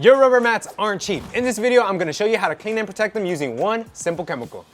Your rubber mats aren't cheap. In this video, I'm gonna show you how to clean and protect them using one simple chemical.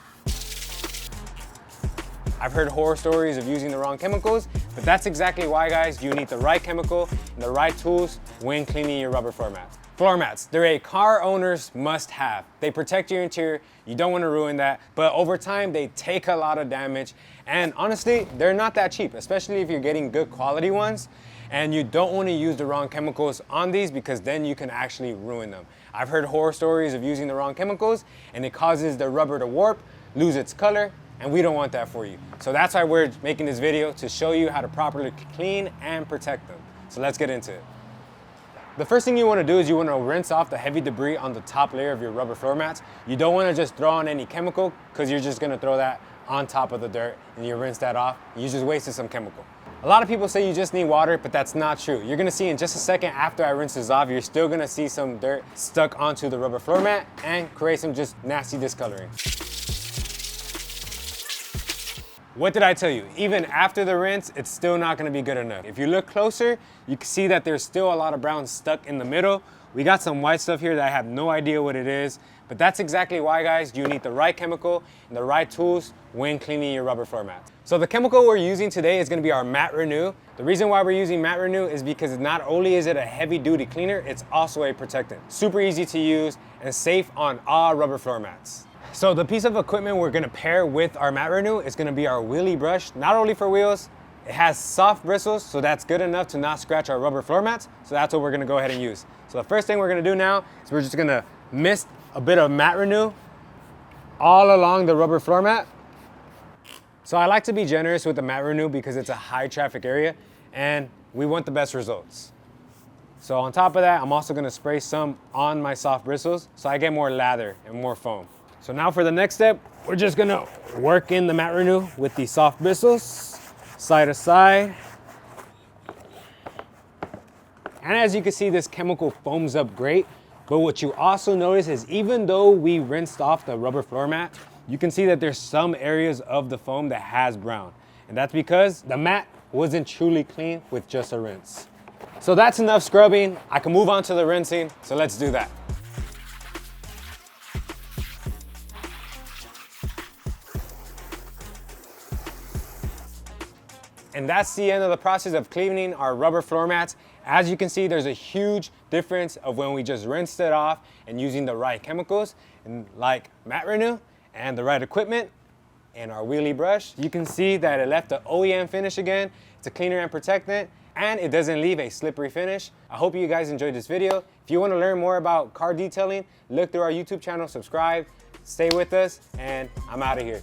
I've heard horror stories of using the wrong chemicals, but that's exactly why, guys, you need the right chemical and the right tools when cleaning your rubber floor mats. Floor mats, they're a car owner's must-have. They protect your interior, you don't want to ruin that, but over time, they take a lot of damage, and honestly, they're not that cheap, especially if you're getting good quality ones, and you don't want to use the wrong chemicals on these because then you can actually ruin them. I've heard horror stories of using the wrong chemicals, and it causes the rubber to warp, lose its color, and we don't want that for you. So that's why we're making this video, to show you how to properly clean and protect them. So let's get into it. The first thing you want to do is you want to rinse off the heavy debris on the top layer of your rubber floor mats. You don't want to just throw on any chemical because you're just going to throw that on top of the dirt and you rinse that off. You just wasted some chemical. A lot of people say you just need water, but that's not true. You're going to see in just a second after I rinse this off, you're still going to see some dirt stuck onto the rubber floor mat and create some just nasty discoloring. What did I tell you? Even after the rinse, it's still not gonna be good enough. If you look closer, you can see that there's still a lot of brown stuck in the middle. We got some white stuff here that I have no idea what it is, but that's exactly why, guys, you need the right chemical and the right tools when cleaning your rubber floor mats. So the chemical we're using today is gonna be our Matte Renew. The reason why we're using Matte Renew is because not only is it a heavy duty cleaner, it's also a protectant. Super easy to use and safe on all rubber floor mats. So the piece of equipment we're gonna pair with our Matte Renew is gonna be our Wheelie Brush, not only for wheels, it has soft bristles, so that's good enough to not scratch our rubber floor mats, so that's what we're gonna go ahead and use. So the first thing we're gonna do now is we're just gonna mist a bit of Matte Renew all along the rubber floor mat. So I like to be generous with the Matte Renew because it's a high traffic area and we want the best results. So on top of that, I'm also gonna spray some on my soft bristles so I get more lather and more foam. So now for the next step, we're just gonna work in the Matte Renew with the soft bristles, side to side. And as you can see, this chemical foams up great. But what you also notice is even though we rinsed off the rubber floor mat, you can see that there's some areas of the foam that has brown. And that's because the mat wasn't truly clean with just a rinse. So that's enough scrubbing. I can move on to the rinsing, so let's do that. And that's the end of the process of cleaning our rubber floor mats. As you can see, there's a huge difference of when we just rinsed it off and using the right chemicals, and like Matte Renew and the right equipment and our Wheelie Brush. You can see that it left the OEM finish again. It's a cleaner and protectant, and it doesn't leave a slippery finish. I hope you guys enjoyed this video. If you want to learn more about car detailing, look through our YouTube channel, subscribe, stay with us, and I'm out of here.